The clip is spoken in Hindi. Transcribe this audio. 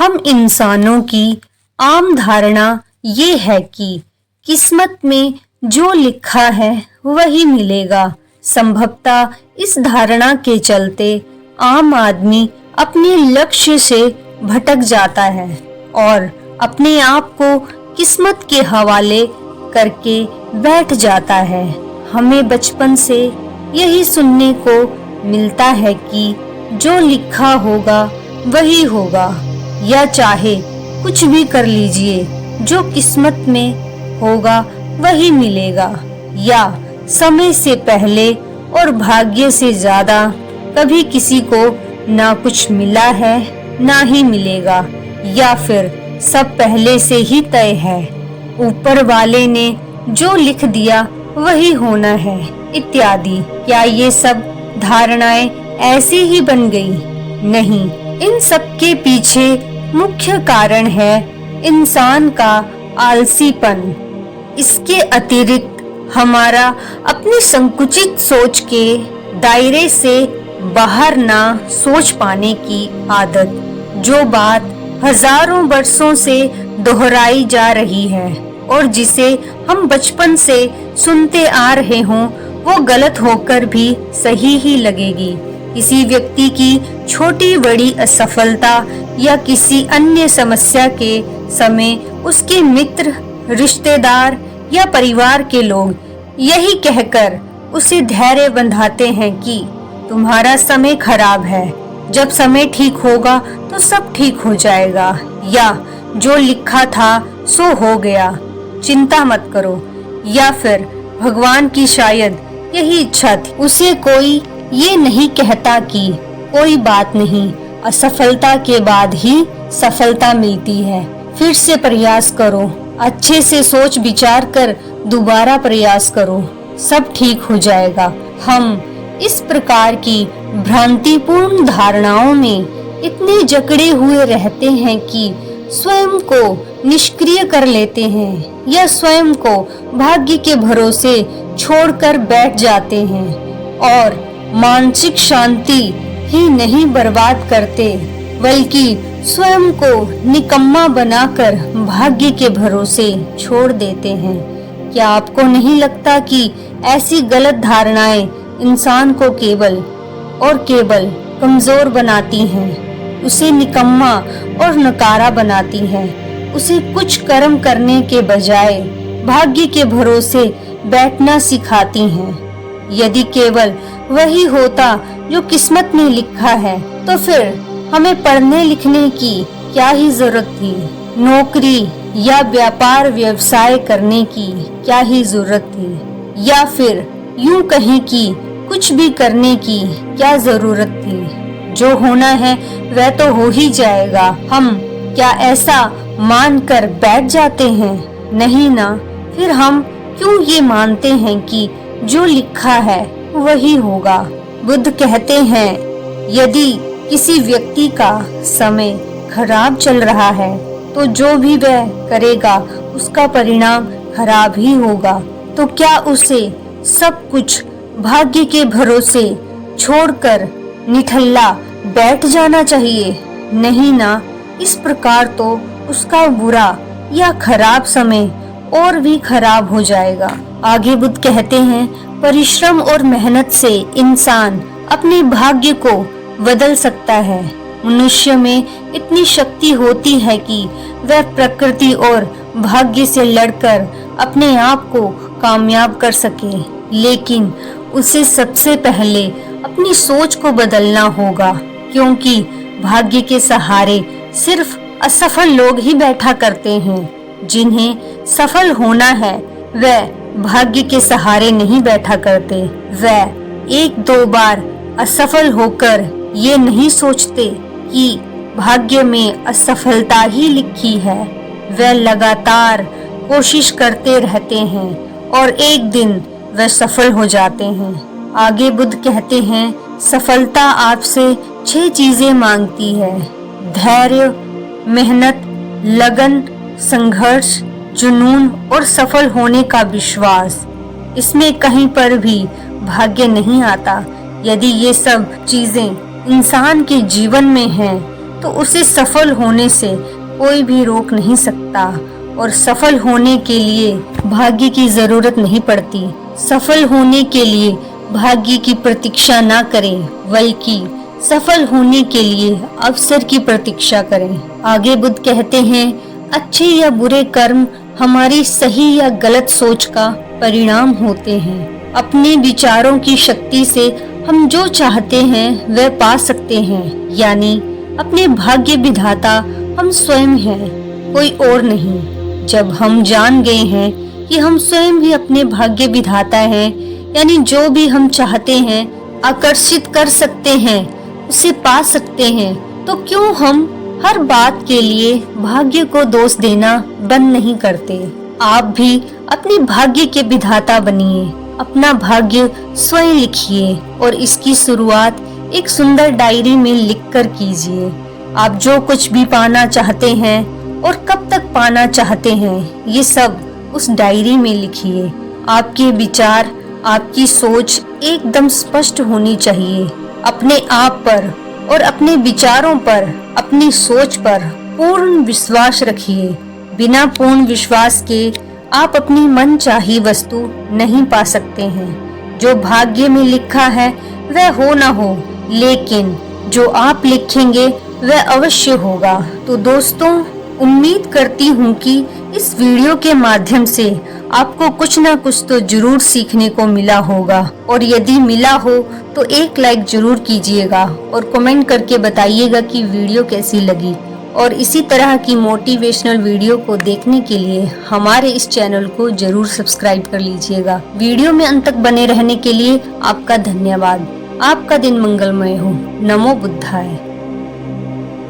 हम इंसानों की आम धारणा ये है कि किस्मत में जो लिखा है वही मिलेगा। संभवतः इस धारणा के चलते आम आदमी अपने लक्ष्य से भटक जाता है और अपने आप को किस्मत के हवाले करके बैठ जाता है। हमें बचपन से यही सुनने को मिलता है कि जो लिखा होगा वही होगा, या चाहे कुछ भी कर लीजिए, जो किस्मत में होगा वही मिलेगा। या समय से पहले और भाग्य से ज्यादा कभी किसी को ना कुछ मिला है ना ही मिलेगा, या फिर सब पहले से ही तय है, ऊपर वाले ने जो लिख दिया वही होना है, इत्यादि। क्या ये सब धारणाएं ऐसे ही बन गई? नहीं, इन सब के पीछे मुख्य कारण है इंसान का आलसीपन। इसके अतिरिक्त हमारा अपनी संकुचित सोच के दायरे से बाहर ना सोच पाने की आदत, जो बात हजारों वर्षों से दोहराई जा रही है और जिसे हम बचपन से सुनते आ रहे हों, वो गलत होकर भी सही ही लगेगी। किसी व्यक्ति की छोटी बड़ी असफलता या किसी अन्य समस्या के समय उसके मित्र, रिश्तेदार या परिवार के लोग यही कहकर उसे धैर्य बंधाते हैं कि तुम्हारा समय खराब है, जब समय ठीक होगा तो सब ठीक हो जाएगा, या जो लिखा था सो हो गया, चिंता मत करो, या फिर भगवान की शायद यही इच्छा थी। उसे कोई ये नहीं कहता कि कोई बात नहीं, असफलता के बाद ही सफलता मिलती है, फिर से प्रयास करो, अच्छे से सोच विचार कर दोबारा प्रयास करो, सब ठीक हो जाएगा। हम इस प्रकार की भ्रांतिपूर्ण धारणाओं में इतने जकड़े हुए रहते हैं कि स्वयं को निष्क्रिय कर लेते हैं या स्वयं को भाग्य के भरोसे छोड़कर बैठ जाते हैं और मानसिक शांति ही नहीं बर्बाद करते, बल्कि स्वयं को निकम्मा बनाकर भाग्य के भरोसे छोड़ देते हैं। क्या आपको नहीं लगता कि ऐसी गलत धारणाएं इंसान को केवल और केवल कमजोर बनाती हैं, उसे निकम्मा और नकारा बनाती हैं, उसे कुछ कर्म करने के बजाय भाग्य के भरोसे बैठना सिखाती हैं? यदि केवल वही होता जो किस्मत में लिखा है, तो फिर हमें पढ़ने लिखने की क्या ही जरूरत थी? नौकरी या व्यापार व्यवसाय करने की क्या ही जरूरत थी? या फिर यूं कहें कि कुछ भी करने की क्या जरूरत थी? जो होना है वह तो हो ही जाएगा। हम क्या ऐसा मान कर बैठ जाते हैं? नहीं ना। फिर हम क्यों ये मानते हैं कि जो लिखा है वही होगा? बुद्ध कहते हैं, यदि किसी व्यक्ति का समय खराब चल रहा है तो जो भी वह करेगा उसका परिणाम खराब ही होगा। तो क्या उसे सब कुछ भाग्य के भरोसे छोड़कर निठल्ला बैठ जाना चाहिए? नहीं ना। इस प्रकार तो उसका बुरा या खराब समय और भी खराब हो जाएगा। आगे बुद्ध कहते हैं, परिश्रम और मेहनत से इंसान अपने भाग्य को बदल सकता है। मनुष्य में इतनी शक्ति होती है कि वह प्रकृति और भाग्य से लड़कर अपने आप को कामयाब कर सके, लेकिन उसे सबसे पहले अपनी सोच को बदलना होगा, क्योंकि भाग्य के सहारे सिर्फ असफल लोग ही बैठा करते हैं। जिन्हें सफल होना है वह भाग्य के सहारे नहीं बैठा करते। वह एक दो बार असफल होकर ये नहीं सोचते कि भाग्य में असफलता ही लिखी है। वह लगातार कोशिश करते रहते हैं और एक दिन वह सफल हो जाते हैं। आगे बुद्ध कहते हैं, सफलता आपसे 6 चीजें मांगती है: धैर्य, मेहनत, लगन, संघर्ष, जुनून और सफल होने का विश्वास। इसमें कहीं पर भी भाग्य नहीं आता। यदि ये सब चीजें इंसान के जीवन में हैं, तो उसे सफल होने से कोई भी रोक नहीं सकता। और सफल होने के लिए भाग्य की जरूरत नहीं पड़ती। सफल होने के लिए भाग्य की प्रतीक्षा ना करें, बल्कि सफल होने के लिए अवसर की प्रतीक्षा करें। आगे बुद्ध कहते हैं, अच्छे या बुरे कर्म हमारी सही या गलत सोच का परिणाम होते हैं। अपने विचारों की शक्ति से हम जो चाहते हैं वह पा सकते हैं। यानी अपने भाग्य विधाता हम स्वयं हैं, कोई और नहीं। जब हम जान गए हैं कि हम स्वयं ही अपने भाग्य विधाता हैं, यानी जो भी हम चाहते हैं आकर्षित कर सकते हैं, उसे पा सकते हैं, तो क्यों हम हर बात के लिए भाग्य को दोष देना बंद नहीं करते। आप भी अपने भाग्य के विधाता बनिए, अपना भाग्य स्वयं लिखिए और इसकी शुरुआत एक सुंदर डायरी में लिखकर कीजिए। आप जो कुछ भी पाना चाहते हैं और कब तक पाना चाहते हैं, ये सब उस डायरी में लिखिए। आपके विचार, आपकी सोच एकदम स्पष्ट होनी चाहिए। अपने आप पर और अपने विचारों पर, अपनी सोच पर पूर्ण विश्वास रखिए। बिना पूर्ण विश्वास के आप अपनी मनचाही वस्तु नहीं पा सकते हैं। जो भाग्य में लिखा है वह हो ना हो, लेकिन जो आप लिखेंगे वह अवश्य होगा। तो दोस्तों, उम्मीद करती हूँ कि इस वीडियो के माध्यम से आपको कुछ ना कुछ तो जरूर सीखने को मिला होगा। और यदि मिला हो तो एक लाइक जरूर कीजिएगा और कमेंट करके बताइएगा कि वीडियो कैसी लगी। और इसी तरह की मोटिवेशनल वीडियो को देखने के लिए हमारे इस चैनल को जरूर सब्सक्राइब कर लीजिएगा। वीडियो में अंत तक बने रहने के लिए आपका धन्यवाद। आपका दिन मंगलमय हो। नमो बुद्धाय।